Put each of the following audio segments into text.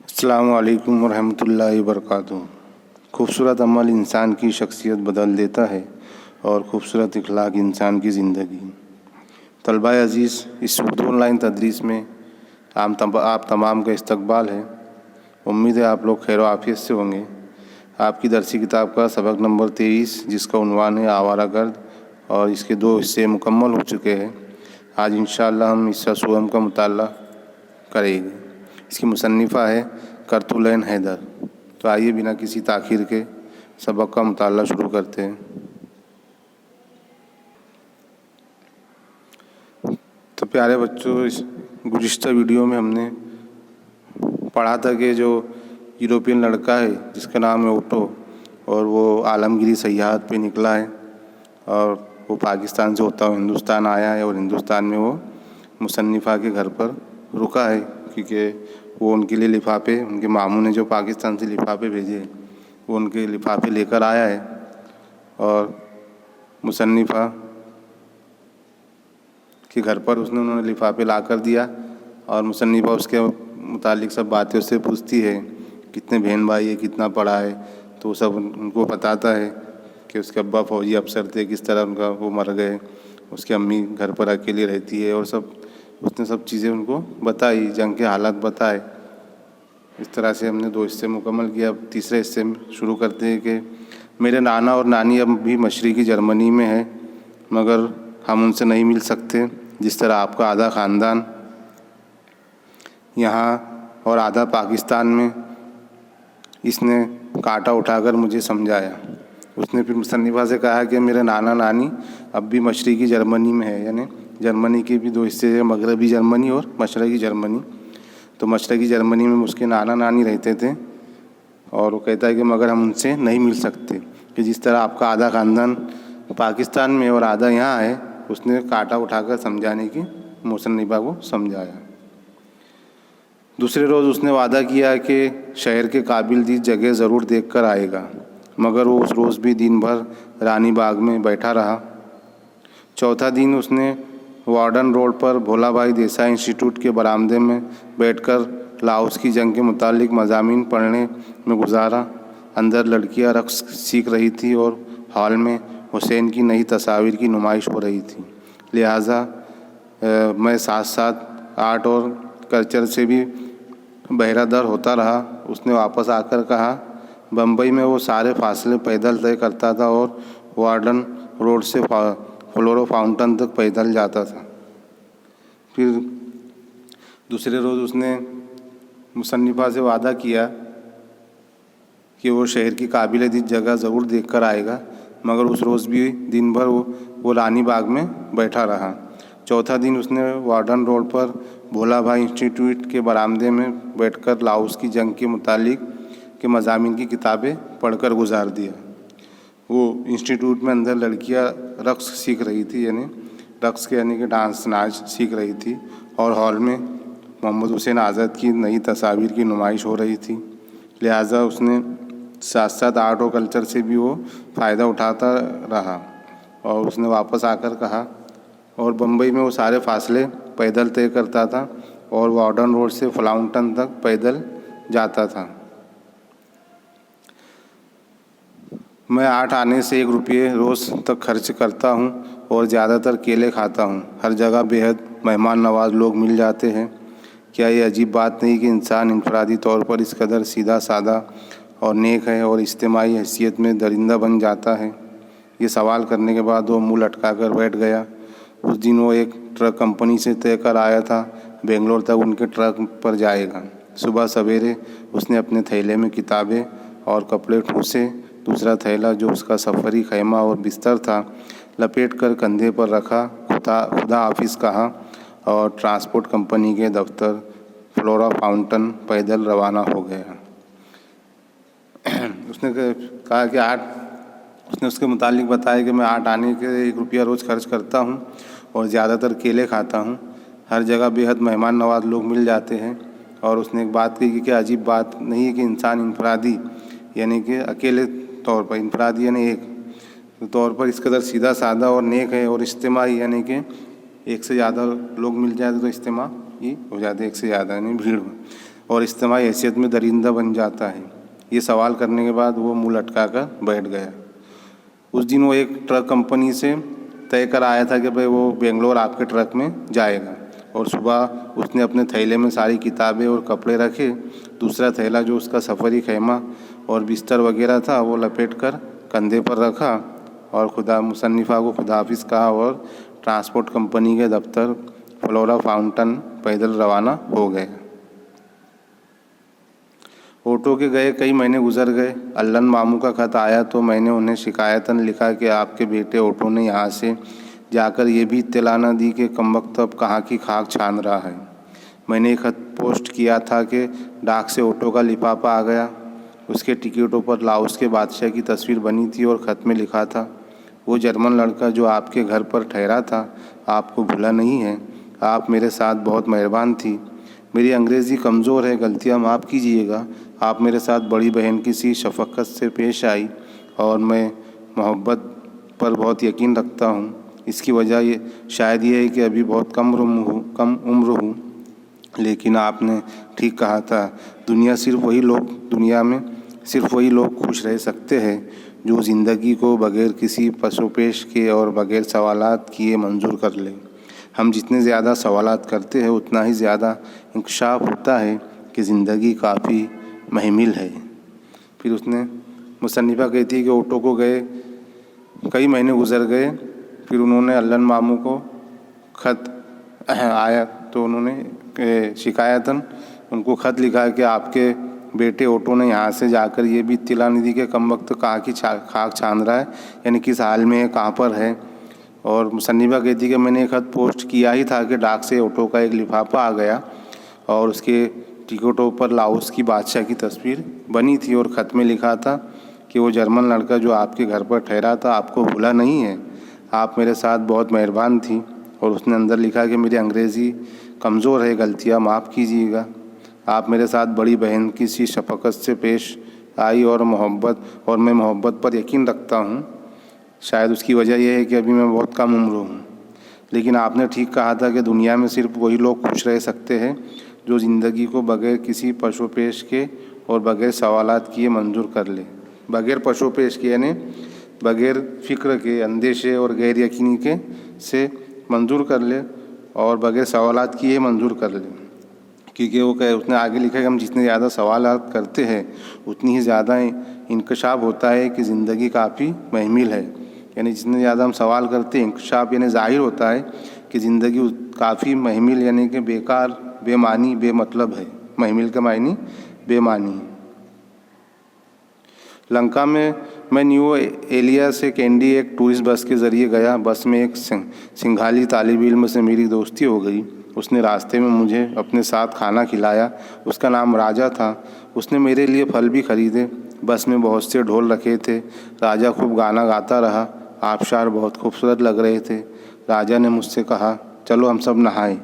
अस्सलामु अलैकुम वरहमतुल्लाहि वबरकातुहू। खूबसूरत अमल इंसान की शख्सियत बदल देता है और खूबसूरत इखलाक इंसान की ज़िंदगी। तलबा अज़ीज़, इस उर्दू ऑनलाइन तदरीस में आप तमाम का इस्तकबाल है। उम्मीद है आप लोग खैर आफियत से होंगे। आपकी दरसी किताब का सबक नंबर 23, जिसका उन्वान है आवारागर्द, और इसके 2 हिस्से मुकम्मल हो चुके हैं। आज इंशाअल्लाह हम हिस्सा सोम का मुताला करेंगे। इसकी मुसन्निफ़ा है करतुलैन हैदर। तो आइए बिना किसी ताख़ीर के सबक का मुताला शुरू करते हैं। तो प्यारे बच्चों, इस गुज़िश्ता वीडियो में हमने पढ़ा था कि जो यूरोपियन लड़का है जिसका नाम है ओटो, और वो आलमगीरी सयाहत पे निकला है और वो पाकिस्तान से होता हुआ हिंदुस्तान आया है, और हिंदुस्तान में वो मुसन्निफ़ा के घर पर रुका है, क्योंकि वो उनके लिए लिफाफे, उनके मामू ने जो पाकिस्तान से लिफाफे भेजे वो उनके लिफाफे लेकर आया है। और मुसन्निफ़ा के घर पर उन्होंने लिफाफे ला कर दिया, और मुसन्निफ़ा उसके मुतालिक सब बातें उससे पूछती है, कितने बहन भाई है, कितना पढ़ा है। तो सब उनको बताता है कि उसके अब्बा फ़ौजी अफसर थे, किस तरह उनका वो मर गए, उसकी अम्मी घर पर अकेली रहती है, और सब उसने सब चीज़ें उनको बताई, जंग के हालात बताए। इस तरह से हमने 2 हिस्से मुकम्मल किया। अब तीसरे हिस्से में शुरू करते हैं कि मेरे नाना और नानी अब भी मशरिकी जर्मनी में है, मगर हम उनसे नहीं मिल सकते। जिस तरह आपका आधा ख़ानदान यहाँ और आधा पाकिस्तान में, इसने कांटा उठाकर मुझे समझाया। उसने फिर मुसन्निफ़ा से कहा कि मेरे नाना नानी अब भी मशरिकी जर्मनी में है, यानी जर्मनी के भी 2 हिस्से हैं, मगरबी जर्मनी और मशरक़ी जर्मनी। तो मशरक़ी जर्मनी में उसके नाना नानी रहते थे, और वो कहता है कि मगर हम उनसे नहीं मिल सकते, कि जिस तरह आपका आधा ख़ानदान पाकिस्तान में और आधा यहाँ है। उसने कांटा उठाकर समझाने की मुसन्निफ़ा को समझाया। दूसरे रोज़ उसने वादा किया कि शहर के काबिल दी जगह ज़रूर देख कर आएगा, मगर वो उस रोज़ भी दिन भर रानी बाग में बैठा रहा। चौथा दिन उसने वार्डन रोड पर भोला भाई देसाई इंस्टीट्यूट के बरामदे में बैठकर लाओस की जंग के मुतालिक मज़ामीन पढ़ने में गुजारा। अंदर लड़कियां रक़्स सीख रही थी और हॉल में हुसैन की नई तस्वीर की नुमाइश हो रही थी। लिहाजा मैं साथ साथ आर्ट और कल्चर से भी बहरादर होता रहा। उसने वापस आकर कहा, बम्बई में वो सारे फासले पैदल तय करता था और वार्डन रोड से फ्लोरो फाउंटेन तक पैदल जाता था। फिर दूसरे रोज़ उसने मुसन्निफ़ा से वादा किया कि वो शहर की काबिल-ए-दिद जगह ज़रूर देख कर आएगा, मगर उस रोज़ भी दिन भर वो रानी बाग में बैठा रहा। चौथा दिन उसने वार्डन रोड पर भोला भाई इंस्टीट्यूट के बरामदे में बैठकर लाओस की जंग के मुतालिक के मज़ामीन की किताबें पढ़कर गुजार दिया। वो इंस्टीट्यूट में अंदर लड़कियां रक़्स सीख रही थी, यानी रक़्स के यानी कि डांस नाच सीख रही थी, और हॉल में मोहम्मद हुसैन आज़ाद की नई तस्वीर की नुमाइश हो रही थी। लिहाजा उसने साथ साथ आर्ट और कल्चर से भी वो फ़ायदा उठाता रहा। और उसने वापस आकर कहा, और बम्बई में वो सारे फासले पैदल तय करता था और वार्डन रोड से फाउंटेन तक पैदल जाता था। मैं 8 आने से 1 रुपये रोज़ तक खर्च करता हूँ और ज़्यादातर केले खाता हूँ। हर जगह बेहद मेहमान नवाज लोग मिल जाते हैं। क्या ये अजीब बात नहीं कि इंसान इनफरादी तौर पर इस कदर सीधा साधा और नेक है और इज्तिमाई हैसियत में दरिंदा बन जाता है? ये सवाल करने के बाद वो मुँह लटका कर बैठ गया। उस दिन वो एक ट्रक कंपनी से तय कर आया था, बेंगलोर तक उनके ट्रक पर जाएगा। सुबह सवेरे उसने अपने थैले में किताबें और कपड़े ठूसे। दूसरा थैला, जो उसका सफ़री खैमा और बिस्तर था, लपेट कर कंधे पर रखा, खुदा हाफिज़ कहा, और ट्रांसपोर्ट कंपनी के दफ्तर फ्लोरा फाउंटेन पैदल रवाना हो गया। उसने कहा कि उसने उसके मुतालिक बताया कि मैं 8 आने के 1 रुपया रोज़ खर्च करता हूँ और ज़्यादातर केले खाता हूँ। हर जगह बेहद मेहमान नवाज लोग मिल जाते हैं। और उसने एक बात कही कि क्या अजीब बात नहीं है कि इंसान इनफरादी यानी कि अकेले तौर पर, इनफरादी यानी एक तौर पर इस कदर सीधा साधा और नेक है, और इज्तिमाई यानी कि एक से ज़्यादा लोग मिल जाते तो इज्तिमा ही हो जाते, एक से ज़्यादा यानी भीड़ में। और इज्तिमाई हैसियत में दरिंदा बन जाता है? ये सवाल करने के बाद वो मुँह लटका कर बैठ गया। उस दिन वो एक ट्रक कंपनी से तय कर आया था कि भाई वो बेंगलोर आपके ट्रक में जाएगा, और सुबह उसने अपने थैले में सारी किताबें और कपड़े रखे। दूसरा थैला जो उसका सफ़री खैमा और बिस्तर वगैरह था वो लपेट कर कंधे पर रखा और खुदा मुसन्निफ़ा को खुदाफिज कहा और ट्रांसपोर्ट कंपनी के दफ्तर फ्लोरा फाउंटन पैदल रवाना हो गए। ऑटो के गए कई महीने गुजर गए। अल्लन मामू का खत आया तो मैंने उन्हें शिकायतन लिखा कि आपके बेटे ऑटो ने यहाँ से जाकर ये भी इत्तला न दी कि कमबख्त अब कहाँ की खाक छान रहा है। मैंने एक खत पोस्ट किया था कि डाक से ऑटो का लिफाफा आ गया। उसके टिकटों पर लाओस के बादशाह की तस्वीर बनी थी और ख़त में लिखा था, वो जर्मन लड़का जो आपके घर पर ठहरा था आपको भूला नहीं है। आप मेरे साथ बहुत मेहरबान थी। मेरी अंग्रेज़ी कमज़ोर है, गलतियाँ माफ़ कीजिएगा। आप मेरे साथ बड़ी बहन की सी शफ़क़त से पेश आई और मैं मोहब्बत पर बहुत यकीन रखता हूँ। इसकी वजह ये शायद ये है कि अभी बहुत कम उम्र हूँ, लेकिन आपने ठीक कहा था, दुनिया में सिर्फ वही लोग खुश रह सकते हैं जो ज़िंदगी को बग़ैर किसी पसोपेश के और बग़ैर सवालात किए मंजूर कर लें। हम जितने ज़्यादा सवालात करते हैं उतना ही ज़्यादा इंकशाफ होता है कि ज़िंदगी काफ़ी महमिल है। फिर उसने मुसन्निफ़ा कहती है कि ऑटो को गए कई महीने गुजर गए। फिर उन्होंने अल्लन मामू को ख़त आया तो उन्होंने शिकायतन उनको ख़त लिखा कि आपके बेटे ऑटो ने यहाँ से जाकर ये भी इत्तला नहीं दी कि कमबख्त कहाँ की खाक छान रहा है, यानी किस हाल में है, कहाँ पर है। और मुसन्निफ़ा कहती कि मैंने एक ख़त पोस्ट किया ही था कि डाक से ऑटो का एक लिफाफा आ गया और उसके टिकटों पर लाओस की बादशाह की तस्वीर बनी थी और ख़त में लिखा था कि वो जर्मन लड़का जो आपके घर पर ठहरा था आपको भूला नहीं है। आप मेरे साथ बहुत मेहरबान थी। और उसने अंदर लिखा कि मेरी अंग्रेज़ी कमज़ोर है, गलतियाँ माफ़ कीजिएगा। आप मेरे साथ बड़ी बहन की सी शफ़क़त से पेश आई और मैं मोहब्बत पर यकीन रखता हूँ। शायद उसकी वजह यह है कि अभी मैं बहुत कम उम्र हूँ, लेकिन आपने ठीक कहा था कि दुनिया में सिर्फ वही लोग खुश रह सकते हैं जो ज़िंदगी को बग़ैर किसी पशोपेश के और बग़ैर सवालात किए मंजूर कर ले। बग़ैर पशोपेश के यानी बग़ैर फ़िक्र के, अंदेशे और गैर यकीनी के से मंजूर कर ले और बग़ैर सवालात किए मंजूर कर ले। क्योंकि उसने आगे लिखा कि हम जितने ज़्यादा सवालात करते हैं उतनी ही ज़्यादा इंकशाफ होता है कि ज़िंदगी काफ़ी महमिल है। यानी जितने ज़्यादा हम सवाल करते हैं, इंकशाफ यानी ज़ाहिर होता है कि ज़िंदगी काफ़ी महमिल यानी कि बेकार, बेमानी, बेमतलब है। महमिल का मायनी बेमानी। लंका में मैं न्यू एलिया से कैंडी एक टूरिस्ट बस के ज़रिए गया। बस में एक सिंघाली तालिब इल्म से मेरी दोस्ती हो गई। उसने रास्ते में मुझे अपने साथ खाना खिलाया। उसका नाम राजा था। उसने मेरे लिए फल भी खरीदे। बस में बहुत से ढोल रखे थे। राजा खूब गाना गाता रहा। आबशार बहुत खूबसूरत लग रहे थे। राजा ने मुझसे कहा, चलो हम सब नहाएं।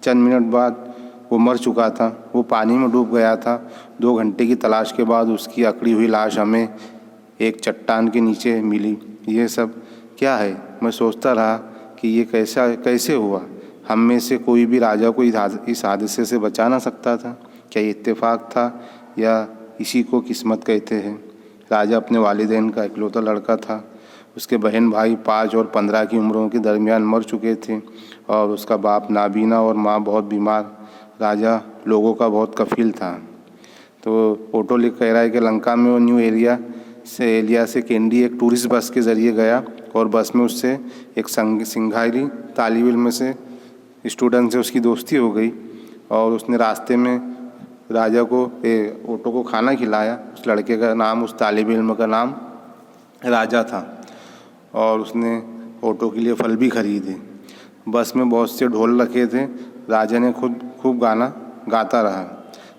चंद मिनट बाद वो मर चुका था। वो पानी में डूब गया था। 2 घंटे की तलाश के बाद उसकी अकड़ी हुई लाश हमें एक चट्टान के नीचे मिली। ये सब क्या है? मैं सोचता रहा कि ये कैसे हुआ। हम में से कोई भी राजा को इस हादसे से बचा ना सकता था। क्या ये इत्तेफाक था या इसी को किस्मत कहते हैं? राजा अपने वालिदैन का इकलौता लड़का था। उसके बहन भाई 5 और 15 की उम्रों के दरमियान मर चुके थे और उसका बाप नाबीना और माँ बहुत बीमार। राजा लोगों का बहुत कफील था। तो ऑटो लिख कह रहा है कि लंका में वो न्यू एलिया से कैंडी एक टूरिस्ट बस के ज़रिए गया और बस में उससे एक सिंघाली तालिब इल्म से स्टूडेंट से उसकी दोस्ती हो गई और उसने रास्ते में राजा को ऑटो को खाना खिलाया। उस लड़के का नाम, उस तालिब इल्म का नाम राजा था और उसने ऑटो के लिए फल भी खरीदे। बस में बहुत से ढोल रखे थे। राजा ने खूब गाना गाता रहा।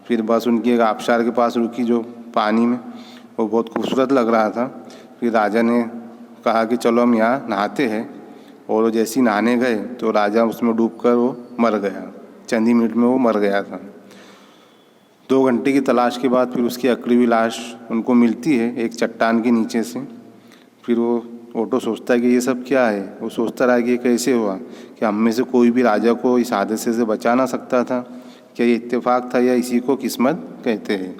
फिर बस उनकी एक आबशार के पास रुकी जो पानी में, वो बहुत खूबसूरत लग रहा था। फिर राजा ने कहा कि चलो हम यहाँ नहाते हैं, और वो जैसे ही नहाने गए तो राजा उसमें डूबकर वो मर गया। चंद ही मिनट में वो मर गया था। 2 घंटे की तलाश के बाद फिर उसकी अकड़ी हुई लाश उनको मिलती है एक चट्टान के नीचे से। फिर वो ऑटो सोचता है कि ये सब क्या है। वो सोचता रहा कि ये कैसे हुआ, कि हम में से कोई भी राजा को इस हादसे से बचा ना सकता था। क्या ये इत्तेफाक था या इसी को किस्मत कहते हैं।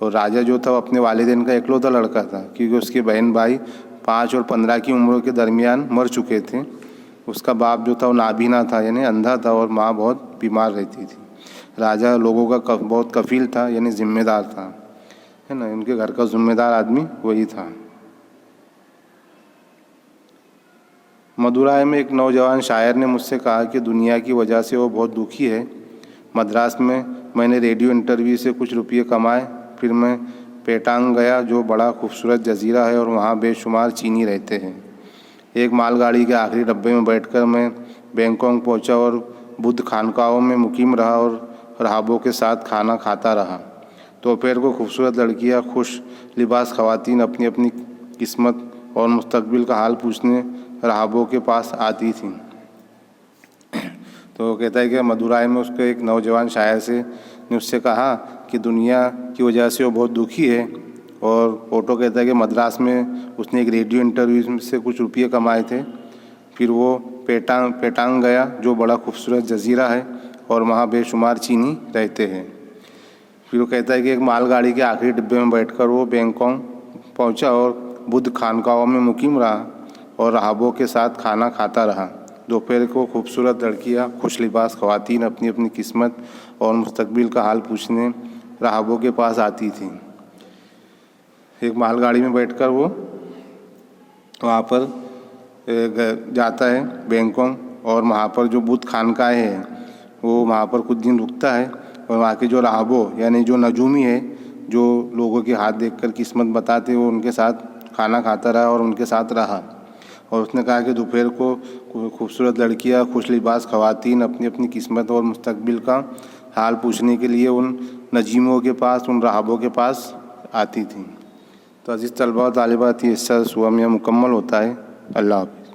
और राजा जो था वो अपने वालिदैन का इकलौता लड़का था, क्योंकि उसके बहन भाई 5 और 15 की उम्र के दरमियान मर चुके थे। उसका बाप जो था वो नाबीना था, यानी अंधा था, और माँ बहुत बीमार रहती थी। राजा लोगों का बहुत कफील था, यानी जिम्मेदार था, है ना, उनके घर का जिम्मेदार आदमी वही था। मदुराई में एक नौजवान शायर ने मुझसे कहा कि दुनिया की वजह से वो बहुत दुखी है। मद्रास में मैंने रेडियो इंटरव्यू से कुछ रुपये कमाए, फिर मैं पेटांग गया जो बड़ा खूबसूरत जजीरा है और वहाँ बेशुमार चीनी रहते हैं। एक मालगाड़ी के आखिरी डब्बे में बैठकर मैं बैंकॉक पहुँचा और बुद्ध खानकाहों में मुकीम रहा और रहाबों के साथ खाना खाता रहा। दोपहर को खूबसूरत लड़कियाँ, खुश लिबास ख़वातीन अपनी अपनी किस्मत और मुस्तकबिल का हाल पूछने रहाबों के पास आती थीं। तो कहता है कि मदुराई में उसको एक नौजवान शायर ने उससे कहा कि दुनिया की वजह से वो बहुत दुखी है। और ऑटो कहता है कि मद्रास में उसने एक रेडियो इंटरव्यू से कुछ रुपये कमाए थे, फिर वो पेटांग गया जो बड़ा खूबसूरत जजीरा है और वहाँ बेशुमार चीनी रहते हैं। फिर वो कहता है कि एक मालगाड़ी के आखिरी डिब्बे में बैठकर वो बैंकॉक पहुँचा और बुद्ध खानकाहों में मुकीम रहा और रहाबों के साथ खाना खाता रहा। दोपहर को खूबसूरत लड़कियाँ, खुश लिबास ख़वातीन अपनी अपनी किस्मत और मुस्तकबिल का हाल पूछने रहाबों के पास आती थीं। एक मालगाड़ी में बैठकर वो वहाँ पर जाता है बैंकॉक, और वहाँ पर जो बुद्ध खानकाह है वो वहाँ पर कुछ दिन रुकता है। और वहाँ के जो रहाबो यानी जो नजूमी है, जो लोगों के हाथ देखकर किस्मत बताते, वो उनके साथ खाना खाता रहा और उनके साथ रहा। और उसने कहा कि दोपहर को खूबसूरत लड़कियाँ, खुश लिबास ख़वातीन अपनी अपनी किस्मत और मुस्तकबिल का हाल पूछने के लिए उन नजीमों के पास, उन रहाबों के पास आती थीं। तो अज़ीज़ तलबा और तालिबात, ये हिस्सा सुबह में मुकम्मल होता है। अल्लाह हाफ़िज़।